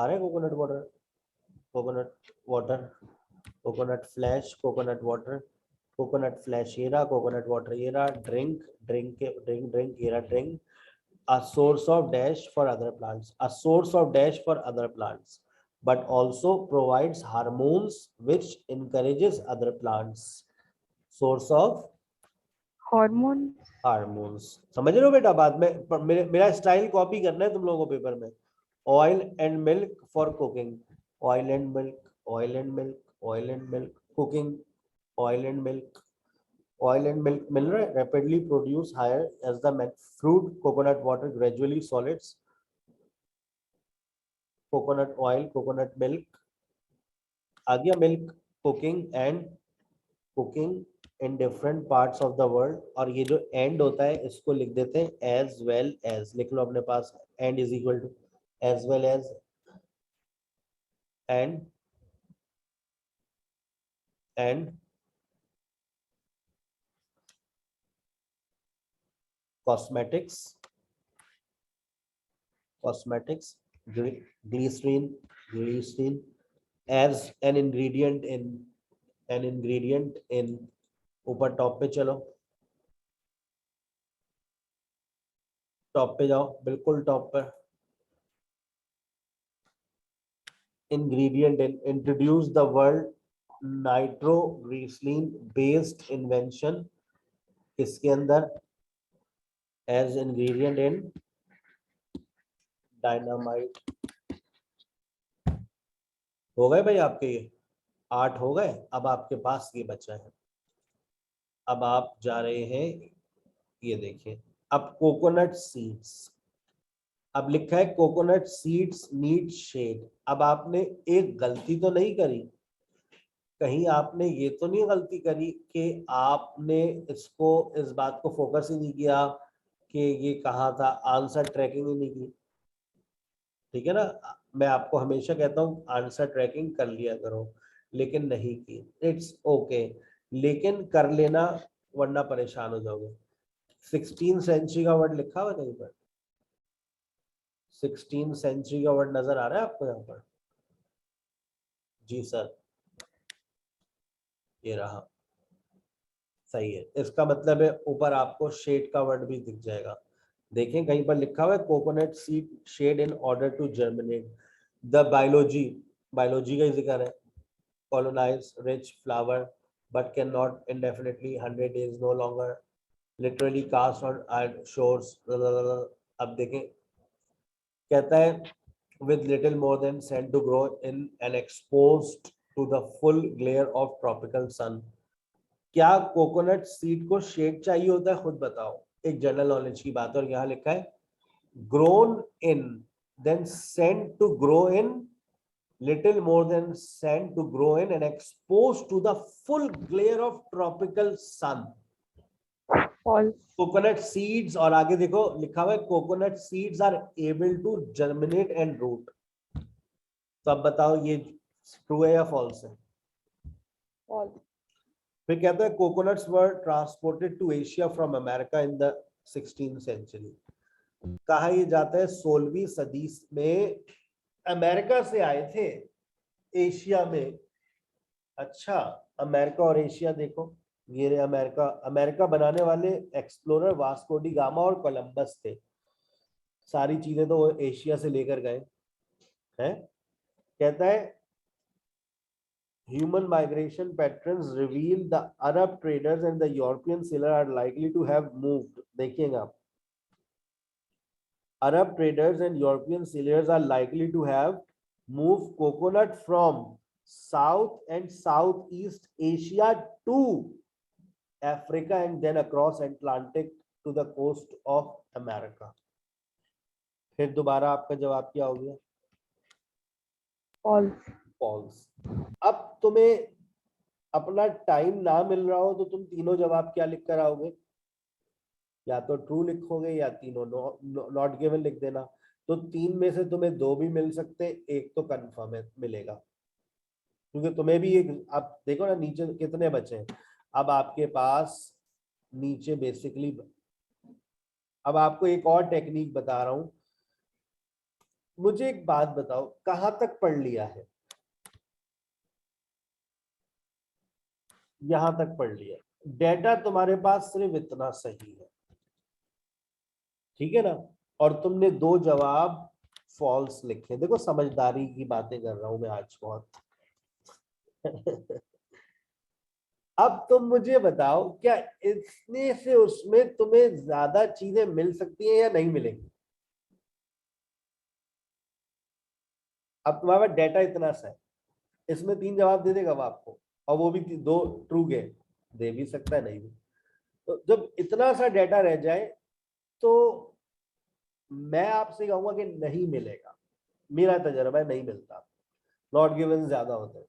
आ रहा है coconut water, coconut water, coconut flash, coconut water, coconut flash ये रहा, कोकोनट वाटर ये रहा, ड्रिंक ड्रिंक ड्रिंक ड्रिंक ये रहा drink, a source of dash for other plants, a source of dash for other plants, but also provides hormones which encourages other plants, source of Hormone. hormones. समझ रहे हो बेटा? बाद में मेरा style copy करना है तुम लोगों को पेपर में. Oil and milk for cooking, oil and milk, oil and milk, oil and milk, cooking, oil and milk, oil and milk mineral rapidly produce higher as the fruit, coconut water gradually solids, coconut oil, coconut milk आ गया, milk, cooking in different parts of the world. और ये जो end होता है इसको लिख देते हैं as well as, लिख लो अपने पास, and is equal to as well as and cosmetics, glycerin as an ingredient in ऊपर टॉप पे चलो, टॉप पे जाओ, बिल्कुल टॉप पर, ingredient in introduce the world nitroglycerin based invention किसके अंदर, as ingredient in dynamite. हो गए भाई आपके, ये 8 हो गए. अब आपके पास ये बचा है. अब आप जा रहे हैं, ये देखिए, अब कोकोनट सीड्स, अब लिखा है कोकोनट सीड्स नीड शेड. अब आपने एक गलती तो नहीं करी, कहीं आपने ये तो नहीं गलती करी कि आपने इसको, इस बात को फोकस ही नहीं किया कि ये कहाँ था, आंसर ट्रैकिंग ही नहीं की. ठीक है ना? मैं आपको हमेशा कहता हूँ आंसर ट्रैकिंग कर लिया करो, लेकिन नहीं की. इट्स ओके, लेकिन कर लेना वरना परेशान हो जाओगे. 16 सेंचुरी का वर्ड लिखा हुआ कहीं पर? 16 सेंचुरी का वर्ड नजर आ रहा है आपको यहाँ पर? जी सर, ये रहा. सही है. इसका मतलब है ऊपर आपको शेड का वर्ड भी दिख जाएगा. देखें कहीं पर लिखा हुआ है coconut seed shed in order to germinate. The biology, biology का ही जिक्र है. Colonise rich flower but can not indefinitely 100 days no longer literally cast on shores. अब देखें, कहता है with little more than sun to grow in and exposed to the full glare of tropical sun. क्या coconut seed को shade चाहिए होता है? खुद बताओ. एक जनरल नॉलेज की बात. और यहाँ लिखा है grown in then sent to grow in little more than sent to grow in and exposed to the full glare of tropical sun. False. Coconut seeds, और आगे देखो लिखा हुआ है coconut seeds are able to germinate and root. तो अब बताओ ये ट्रू है या फॉल्स है? False. फिर कहता है coconuts were transported to Asia from America in the 16th century. कहा यह जाता है 16वीं सदी में अमेरिका से आए थे एशिया में. अच्छा, अमेरिका और एशिया देखो, ये रहे अमेरिका. अमेरिका बनाने वाले एक्सप्लोरर वास्को डी गामा और कोलंबस थे. सारी चीजें तो वो एशिया से लेकर गए हैं. कहता है human migration patterns reveal the Arab traders and the European sailors are likely to have moved. देखिएगा, Arab traders and European sailors are likely to have moved coconut from South and Southeast Asia to Africa and then across Atlantic to the coast of America. फिर दोबारा आपका जवाब क्या हो गया? False. False. अब तुम्हें अपना टाइम ना मिल रहा हो तो तुम तीनों जवाब क्या लिख कर आओगे? या तो ट्रू लिखोगे या तीनों नॉट गिवन लिख देना. तो 3 में से तुम्हें 2 भी मिल सकते, एक तो कंफर्म है मिलेगा, क्योंकि तुम्हें भी एक, आप देखो ना नीचे कितने बचे हैं. अब आपके पास नीचे बेसिकली, अब आपको एक और टेक्निक बता रहा हूं. मुझे एक बात बताओ, कहां तक पढ़ लिया है? यहां तक पढ़ लिया। डेटा तुम्हारे पास सिर्फ इतना सही है, ठीक है ना? और तुमने 2 जवाब फॉल्स लिखे। देखो समझदारी की बातें कर रहा हूं मैं आज बहुत। अब तुम मुझे बताओ, क्या इसमें से उसमें तुम्हें ज्यादा चीजें मिल सकती हैं या नहीं मिलेंगी? अब तुम्हारे पास डेटा इतना सा है, इसमें 3 जवाब दे देगा वो आपको, और वो भी 2 ट्रू गए, दे भी सकता है, नहीं भी। तो जब इतना सा डेटा रह जाए तो मैं आपसे कहूंगा कि नहीं मिलेगा। मेरा तजर्बा है, नहीं मिलता। नॉट गिवन ज्यादा होते हैं।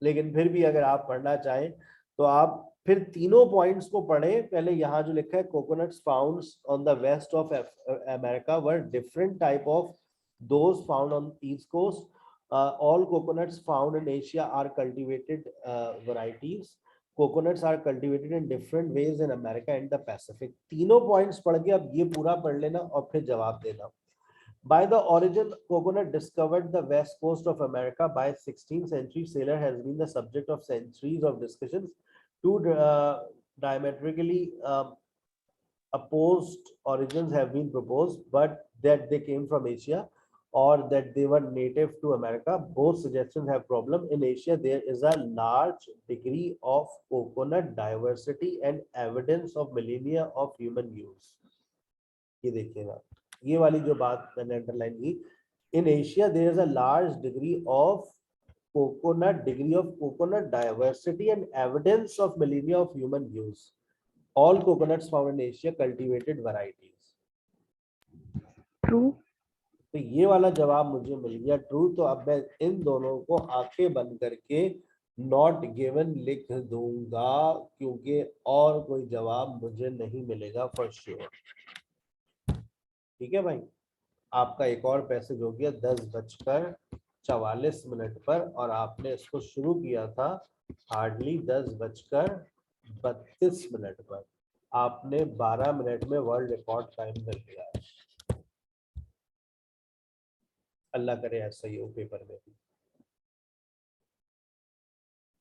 लेकिन फिर भी अगर आप पढ़ना चाहें तो आप फिर तीनों पॉइंट्स को पढ़ें। पहले यहाँ जो लिखा है, coconuts found on the west of America were different type of those found on east coast, all coconuts found in Asia are cultivated varieties. Coconuts are cultivated in different ways in America and the Pacific. तीनों points पढ़ के अब ये पूरा पढ़ लेना और फिर जवाब देना। By the origin, coconut discovered the west coast of America by 16th century sailor has been the subject of centuries of discussions. Two diametrically opposed origins have been proposed, but that they came from Asia or that they were native to America. Both suggestions have problem. In Asia, there is a large degree of coconut diversity and evidence of millennia of human use. ये देखिएगा, ये वाली जो बात मैंने underline की, in Asia there is a large degree of coconut diversity and evidence of millennia of human use. All coconuts found in Asia cultivated varieties. True. तो ये वाला जवाब मुझे मिल गया ट्रू। तो अब मैं इन दोनों को आंखें बंद करके नॉट गिवन लिख दूंगा, क्योंकि और कोई जवाब मुझे नहीं मिलेगा फॉर श्योर। ठीक है भाई, आपका एक और पैसेज हो गया 10:44 पर, और आपने इसको शुरू किया था हार्डली 10:32 पर। आपने 12 मिनट में वर्ल्ड रिकॉर्ड टाइम कर दिया है। अल्लाह करे ऐसा ही हो पेपर में भी।